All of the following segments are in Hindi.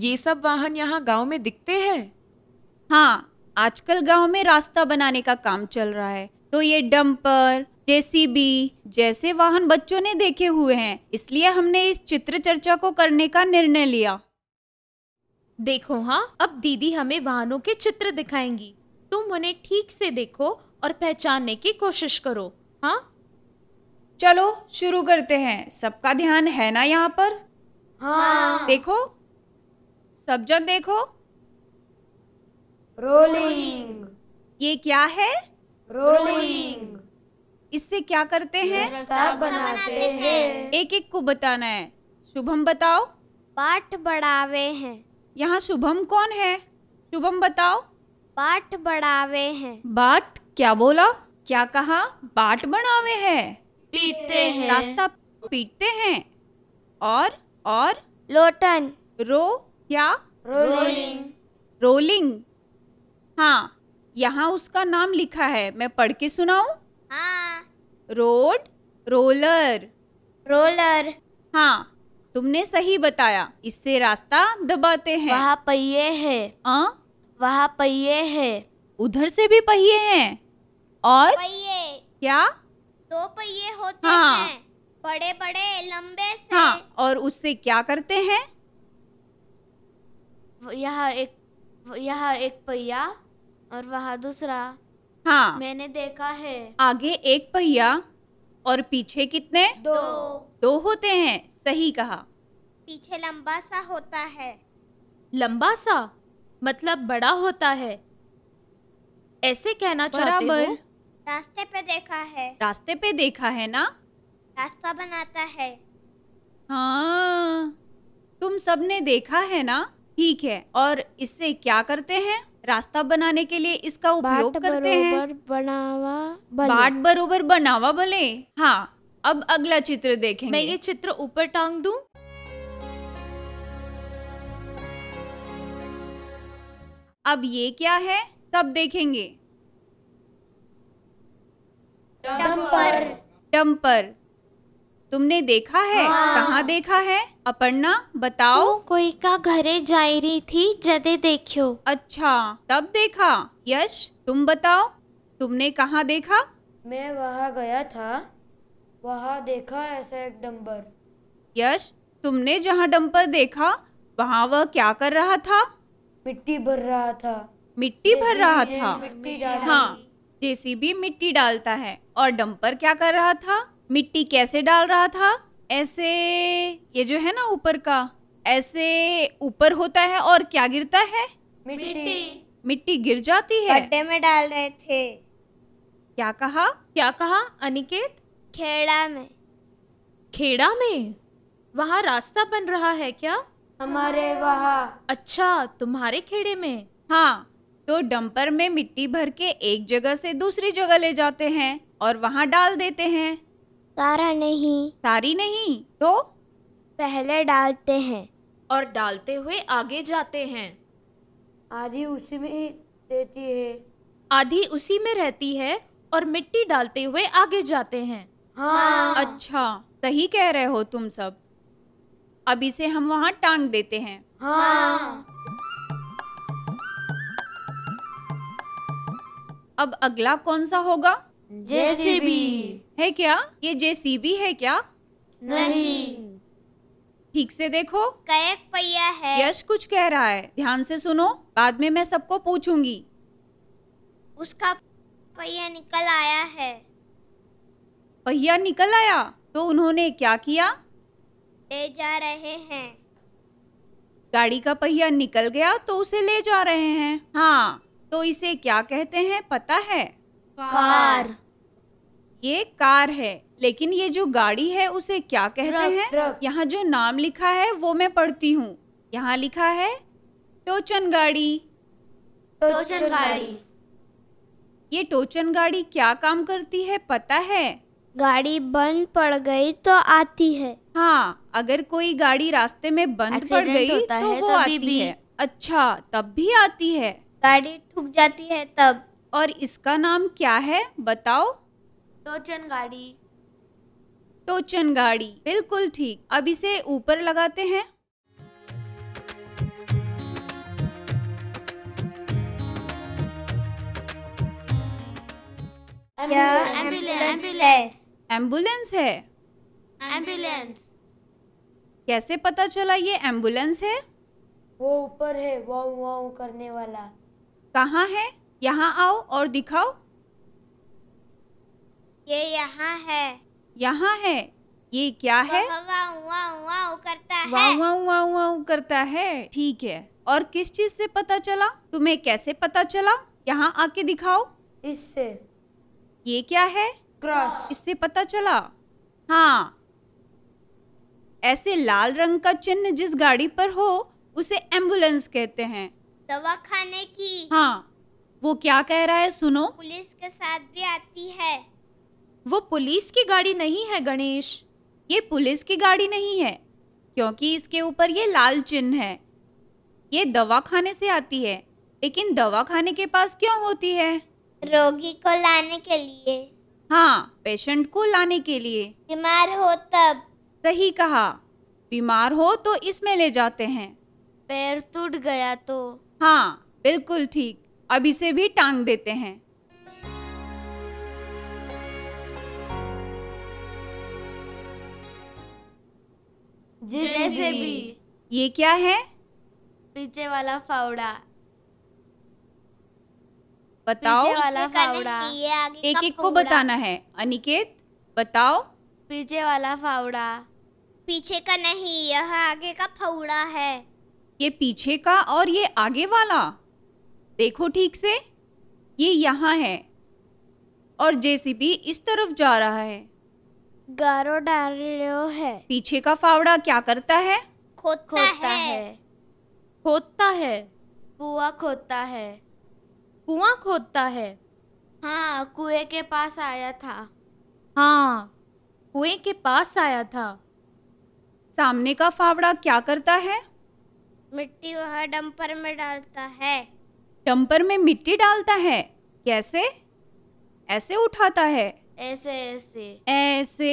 ये सब वाहन यहाँ गांव में दिखते हैं? हाँ, आजकल गांव में रास्ता बनाने का काम चल रहा है, तो ये डंपर, जेसीबी जैसे वाहन बच्चों ने देखे हुए हैं, इसलिए हमने इस चित्र चर्चा को करने का निर्णय लिया। देखो हाँ, अब दीदी हमें वाहनों के चित्र दिखाएंगी। तुम उन्हें ठीक से देखो और पहचानने की कोशिश करो। हाँ, चलो शुरू करते हैं। सबका ध्यान है ना यहाँ पर? हाँ। देखो, सब जन देखो। रोलिंग। ये क्या है? रोलिंग। इससे क्या करते हैं? रास्ता बनाते हैं। एक एक को बताना है। शुभम बताओ। बाट बढ़ावे हैं। यहाँ शुभम कौन है? शुभम बताओ। बाट बढ़ावे हैं। बाट क्या बोला? क्या कहा? बाट बनावे है। पीटते हैं। रास्ता पीटते हैं। और लोटन। रो क्या? रोलिंग। रोलिंग। हाँ, यहाँ उसका नाम लिखा है, मैं पढ़ के सुनाऊं? हाँ। Road, roller. रोलर। हाँ, तुमने सही बताया। इससे रास्ता दबाते हैं। वहाँ पहिए है। वहाँ पहिए है। उधर से भी पहिए हैं। और पहिए क्या? 2 पहिए होते हाँ। हैं, बड़े बड़े लंबे से। हाँ, और उससे क्या करते हैं? यहाँ एक पहिया और वहाँ दूसरा। हाँ, मैंने देखा है। आगे एक पहिया और पीछे कितने? 2 होते हैं। सही कहा। पीछे लंबा सा होता है। लंबा सा मतलब बड़ा होता है, ऐसे कहना चाहते बराबर। हो? रास्ते पे देखा है। रास्ते पे देखा है ना? रास्ता बनाता है। हाँ, तुम सबने देखा है ना? ठीक है। और इससे क्या करते हैं? रास्ता बनाने के लिए इसका उपयोग करते हैं। बनावा बाट बरोबर बनावा भले। हाँ, अब अगला चित्र देखेंगे। मैं ये चित्र ऊपर टांग दूं? अब ये क्या है? सब देखेंगे। डंपर। डंपर। तुमने देखा है? हाँ। कहाँ देखा है? अपर्णा बताओ। कोई का घरे जाई रही थी जदे देखियो। अच्छा, तब देखा। यश तुम बताओ, तुमने कहाँ देखा? मैं वहाँ गया था, वहाँ देखा ऐसा एक डंपर। यश, तुमने जहाँ डंपर देखा वहाँ वह क्या कर रहा था? मिट्टी भर रहा था। मिट्टी भर रहा था। मिट्टी डाली। हाँ, जेसीबी मिट्टी डालता है। और डंपर क्या कर रहा था? मिट्टी कैसे डाल रहा था? ऐसे, ये जो है ना ऊपर का, ऐसे ऊपर होता है और क्या गिरता है? मिट्टी। मिट्टी गिर जाती है। गड्ढे में डाल रहे थे। क्या कहा? क्या कहा अनिकेत? खेड़ा में। खेड़ा में? वहाँ रास्ता बन रहा है क्या? हमारे वहाँ। अच्छा, तुम्हारे खेड़े में? हाँ, तो डंपर में मिट्टी भर के एक जगह से दूसरी जगह ले जाते हैं और वहाँ डाल देते हैं। सारा नहीं, सारी नहीं तो? पहले डालते हैं और डालते हुए आगे जाते हैं। आधी उसी में ही देती है। आधी उसी में रहती है और मिट्टी डालते हुए आगे जाते हैं। हाँ। अच्छा, सही कह रहे हो तुम सब। अब इसे हम वहाँ टांग देते हैं। हाँ। अब अगला कौन सा होगा? जेसीबी। है क्या? ये जेसीबी है क्या? नहीं। ठीक से देखो। कई पहिया है। यश कुछ कह रहा है, ध्यान से सुनो, बाद में मैं सबको पूछूंगी। उसका पहिया निकल आया है। पहिया निकल आया तो उन्होंने क्या किया? ले जा रहे हैं। गाड़ी का पहिया निकल गया तो उसे ले जा रहे हैं। हाँ, तो इसे क्या कहते हैं पता है? कार। ये कार है, लेकिन ये जो गाड़ी है उसे क्या कहते हैं? ट्रक। यहाँ जो नाम लिखा है वो मैं पढ़ती हूँ। यहाँ लिखा है टोचन गाड़ी। टोचन गाड़ी। ये टोचन गाड़ी क्या काम करती है पता है? गाड़ी बंद पड़ गई तो आती है। हाँ, अगर कोई गाड़ी रास्ते में बंद पड़ एक्सीडेंट गई होता तो है वो तभी आती भी। है। अच्छा, तब भी आती है। गाड़ी ठुक जाती है तब। और इसका नाम क्या है बताओ? टोचन गाड़ी। टोचन गाड़ी, बिल्कुल ठीक। अब इसे ऊपर लगाते हैं। यह एम्बुलेंस एम्बुलेंस है। एम्बुलेंस कैसे पता चला ये एम्बुलेंस है? वो ऊपर है, वाव वाव करने वाला। कहाँ है? यहाँ आओ और दिखाओ। ये यहाँ है। यहाँ है। ये क्या है? वह वाव वाव वाव करता है। वाव वाव वाव वाव करता है। ठीक है। और किस चीज से पता चला? तुम्हें कैसे पता चला? यहाँ आके दिखाओ। इससे ये क्या है? क्रॉस। इससे पता चला। हाँ, ऐसे लाल रंग का चिन्ह जिस गाड़ी पर हो उसे एम्बुलेंस कहते हैं। दवाखाने की हाँ, वो क्या कह रहा है सुनो। पुलिस के साथ भी आती है। वो पुलिस की गाड़ी नहीं है गणेश। ये पुलिस की गाड़ी नहीं है क्योंकि इसके ऊपर ये लाल चिन्ह है। ये दवाखाने से आती है। लेकिन दवाखाने के पास क्यों होती है? रोगी को लाने के लिए। हाँ, पेशेंट को लाने के लिए। बीमार हो तब। सही कहा। बीमार हो तो इसमें ले जाते हैं। पैर टूट गया तो। हाँ, बिल्कुल ठीक। अब इसे भी टांग देते हैं। जैसे भी ये क्या है? पीछे वाला फावड़ा। बताओ। पीछे वाला फावड़ा। ये आगे एक का एक को फावड़ा। बताना है। अनिकेत बताओ। पीछे वाला फावड़ा। पीछे का नहीं, यह आगे का फावड़ा है। ये पीछे का और ये आगे वाला। देखो ठीक से। ये यहाँ है और जेसीबी इस तरफ जा रहा है। गारो डालो है। पीछे का फावड़ा क्या करता है? खोदता है। खोदता है। कुआं खोदता है। कुआं खोदता है। हाँ, कुएं के पास आया था। हाँ, कुएं के पास आया था। सामने का फावड़ा क्या करता है? मिट्टी वह डंपर में डालता है। डंपर में मिट्टी डालता है। कैसे? ऐसे उठाता है। ऐसे ऐसे ऐसे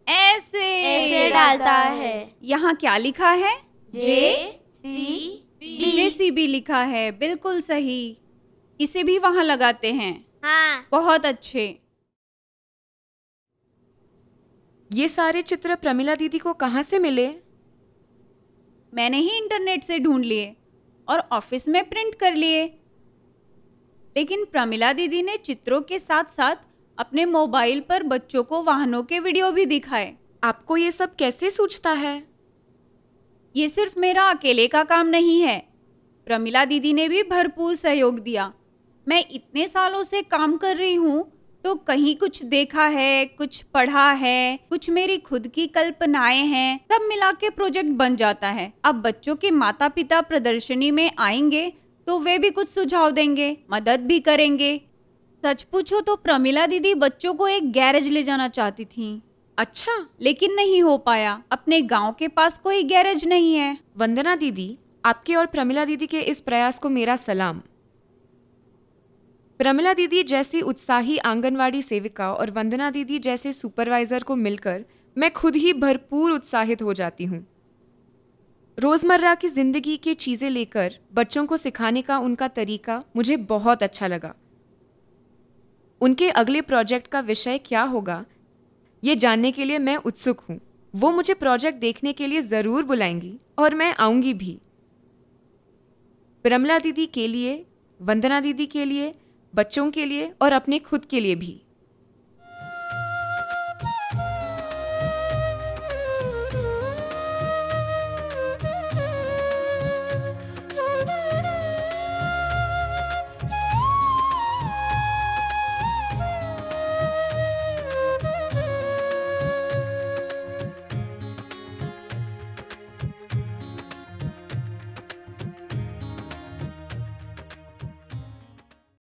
ऐसे ऐसे डालता है। यहाँ क्या लिखा है? JCB। जेसीबी लिखा है। बिल्कुल सही। इसे भी वहां लगाते हैं। हाँ। बहुत अच्छे। ये सारे चित्र प्रमिला दीदी को कहाँ से मिले? मैंने ही इंटरनेट से ढूंढ लिए और ऑफिस में प्रिंट कर लिए। लेकिन प्रमिला दीदी ने चित्रों के साथ साथ अपने मोबाइल पर बच्चों को वाहनों के वीडियो भी दिखाए। आपको ये सब कैसे सूझता है? ये सिर्फ मेरा अकेले का काम नहीं है। प्रमिला दीदी ने भी भरपूर सहयोग दिया। मैं इतने सालों से काम कर रही हूँ तो कहीं कुछ देखा है, कुछ पढ़ा है, कुछ मेरी खुद की कल्पनाएं हैं, सब मिला के प्रोजेक्ट बन जाता है। अब बच्चों के माता पिता प्रदर्शनी में आएंगे तो वे भी कुछ सुझाव देंगे, मदद भी करेंगे। सच पूछो तो प्रमिला दीदी बच्चों को एक गैरेज ले जाना चाहती थी। अच्छा, लेकिन नहीं हो पाया। अपने गांव के पास कोई गैरेज नहीं है। वंदना दीदी, आपके और प्रमिला दीदी के इस प्रयास को मेरा सलाम। प्रमिला दीदी जैसी उत्साही आंगनवाड़ी सेविका और वंदना दीदी जैसे सुपरवाइजर को मिलकर मैं खुद ही भरपूर उत्साहित हो जाती हूँ। रोजमर्रा की जिंदगी की चीजें लेकर बच्चों को सिखाने का उनका तरीका मुझे बहुत अच्छा लगा। उनके अगले प्रोजेक्ट का विषय क्या होगा, ये जानने के लिए मैं उत्सुक हूँ। वो मुझे प्रोजेक्ट देखने के लिए ज़रूर बुलाएंगी और मैं आऊँगी भी। प्रमिला दीदी के लिए, वंदना दीदी के लिए, बच्चों के लिए और अपने खुद के लिए भी।